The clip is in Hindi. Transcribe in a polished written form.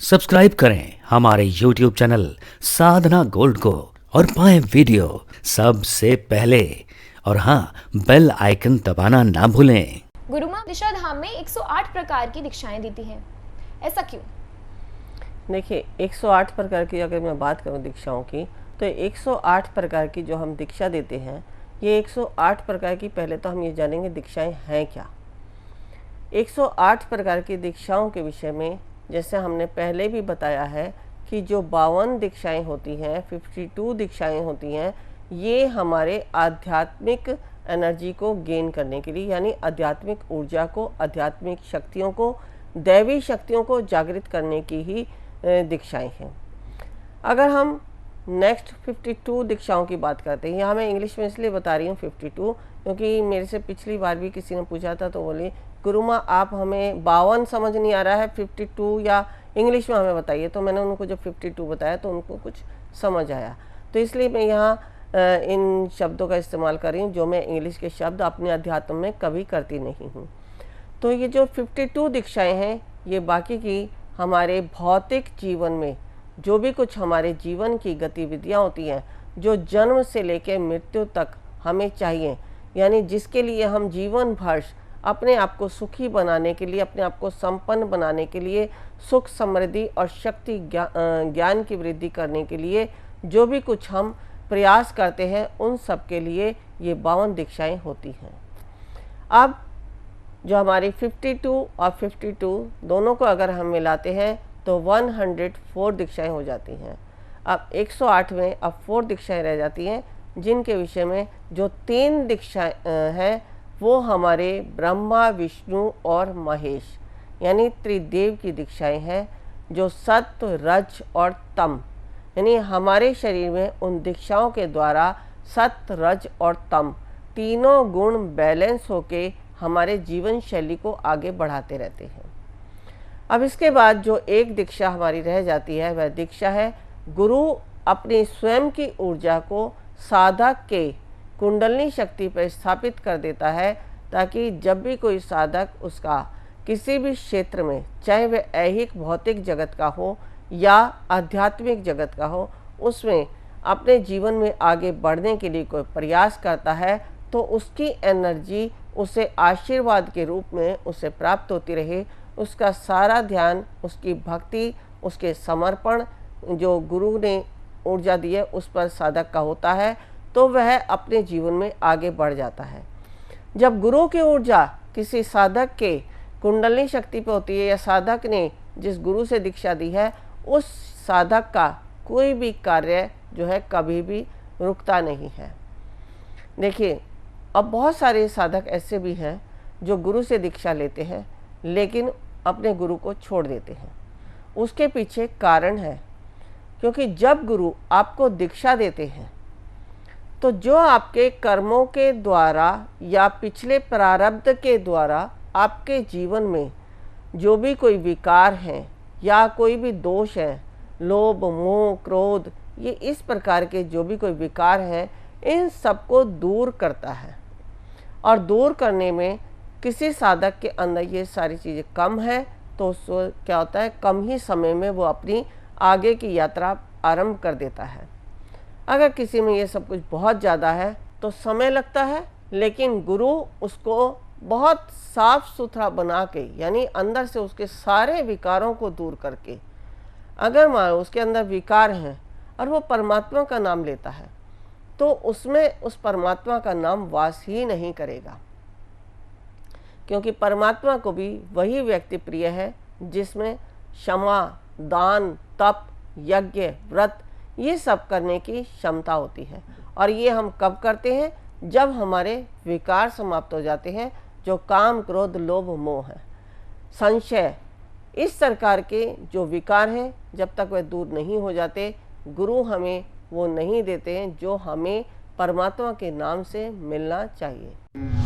सब्सक्राइब करें हमारे YouTube चैनल साधना गोल्ड को और पाएं वीडियो सबसे पहले। और हाँ, बेल आइकन दबाना ना भूलें। गुरु माँ दिशा धाम में 108 प्रकार की दीक्षाएं देती हैं, ऐसा क्यों? देखिए, 108 प्रकार की अगर मैं बात करूं दीक्षाओं की, तो 108 प्रकार की जो हम दीक्षा देते हैं, ये 108 प्रकार की, पहले तो हम ये जानेंगे दीक्षाएं हैं क्या। 108 प्रकार की दीक्षाओं के विषय में जैसे हमने पहले भी बताया है कि जो 52 दीक्षाएं होती हैं, 52 दीक्षाएं होती हैं, ये हमारे आध्यात्मिक एनर्जी को गेन करने के लिए, यानी आध्यात्मिक ऊर्जा को, आध्यात्मिक शक्तियों को, दैवी शक्तियों को जागृत करने की ही दीक्षाएं हैं। अगर हम नेक्स्ट 52 दीक्षाओं की बात करते हैं, यहाँ मैं इंग्लिश में इसलिए बता रही हूँ 52, क्योंकि मेरे से पिछली बार भी किसी ने पूछा था तो बोले गुरु माँ आप हमें 52 समझ नहीं आ रहा है, 52 या इंग्लिश में हमें बताइए। तो मैंने उनको जब 52 बताया तो उनको कुछ समझ आया, तो इसलिए मैं यहाँ इन शब्दों का इस्तेमाल कर रही हूँ जो मैं इंग्लिश के शब्द अपने अध्यात्म में कभी करती नहीं हूँ। तो ये जो 52 दीक्षाएँ हैं, ये बाकी की हमारे भौतिक जीवन में जो भी कुछ हमारे जीवन की गतिविधियाँ होती हैं, जो जन्म से लेकर मृत्यु तक हमें चाहिए, यानी जिसके लिए हम जीवन भर अपने आप को सुखी बनाने के लिए, अपने आप को संपन्न बनाने के लिए, सुख समृद्धि और शक्ति ज्ञान की वृद्धि करने के लिए जो भी कुछ हम प्रयास करते हैं, उन सब के लिए ये 52 दीक्षाएँ होती हैं। अब जो हमारी 52 और 52 दोनों को अगर हम मिलाते हैं तो 104 दीक्षाएँ हो जाती हैं। अब 108 में अब 4 दीक्षाएँ रह जाती हैं, जिनके विषय में जो 3 दीक्षाएँ हैं वो हमारे ब्रह्मा, विष्णु और महेश यानी त्रिदेव की दीक्षाएँ हैं, जो सत्व, रज और तम, यानी हमारे शरीर में उन दीक्षाओं के द्वारा सत्व, रज और तम तीनों गुण बैलेंस होके हमारे जीवन शैली को आगे बढ़ाते रहते हैं। अब इसके बाद जो एक दीक्षा हमारी रह जाती है, वह दीक्षा है गुरु अपनी स्वयं की ऊर्जा को साधक के कुंडलनी शक्ति पर स्थापित कर देता है, ताकि जब भी कोई साधक उसका किसी भी क्षेत्र में, चाहे वह ऐहिक भौतिक जगत का हो या आध्यात्मिक जगत का हो, उसमें अपने जीवन में आगे बढ़ने के लिए कोई प्रयास करता है, तो उसकी एनर्जी उसे आशीर्वाद के रूप में उसे प्राप्त होती रहे। उसका सारा ध्यान, उसकी भक्ति, उसके समर्पण जो गुरु ने ऊर्जा दी है उस पर साधक का होता है, तो वह अपने जीवन में आगे बढ़ जाता है। जब गुरु की ऊर्जा किसी साधक के कुंडली शक्ति पे होती है, या साधक ने जिस गुरु से दीक्षा दी है, उस साधक का कोई भी कार्य जो है कभी भी रुकता नहीं है। देखिए, अब बहुत सारे साधक ऐसे भी हैं जो गुरु से दीक्षा लेते हैं लेकिन अपने गुरु को छोड़ देते हैं। उसके पीछे कारण है, क्योंकि जब गुरु आपको दीक्षा देते हैं तो जो आपके कर्मों के द्वारा या पिछले प्रारब्ध के द्वारा आपके जीवन में जो भी कोई विकार हैं या कोई भी दोष है, लोभ, मोह, क्रोध, ये इस प्रकार के जो भी कोई विकार हैं, इन सबको दूर करता है। और दूर करने में किसी साधक के अंदर ये सारी चीज़ें कम है, तो उसको क्या होता है, कम ही समय में वो अपनी आगे की यात्रा आरंभ कर देता है। अगर किसी में ये सब कुछ बहुत ज़्यादा है तो समय लगता है, लेकिन गुरु उसको बहुत साफ सुथरा बना के, यानी अंदर से उसके सारे विकारों को दूर करके, अगर मान लो उसके अंदर विकार हैं और वो परमात्मा का नाम लेता है, तो उसमें उस परमात्मा का नाम वास ही नहीं करेगा, क्योंकि परमात्मा को भी वही व्यक्ति प्रिय है जिसमें क्षमा, दान, तप, यज्ञ, व्रत ये सब करने की क्षमता होती है। और ये हम कब करते हैं, जब हमारे विकार समाप्त हो जाते हैं, जो काम, क्रोध, लोभ, मोह है, संशय, इस प्रकार के जो विकार हैं, जब तक वह दूर नहीं हो जाते, गुरु हमें वो नहीं देते हैं जो हमें परमात्मा के नाम से मिलना चाहिए।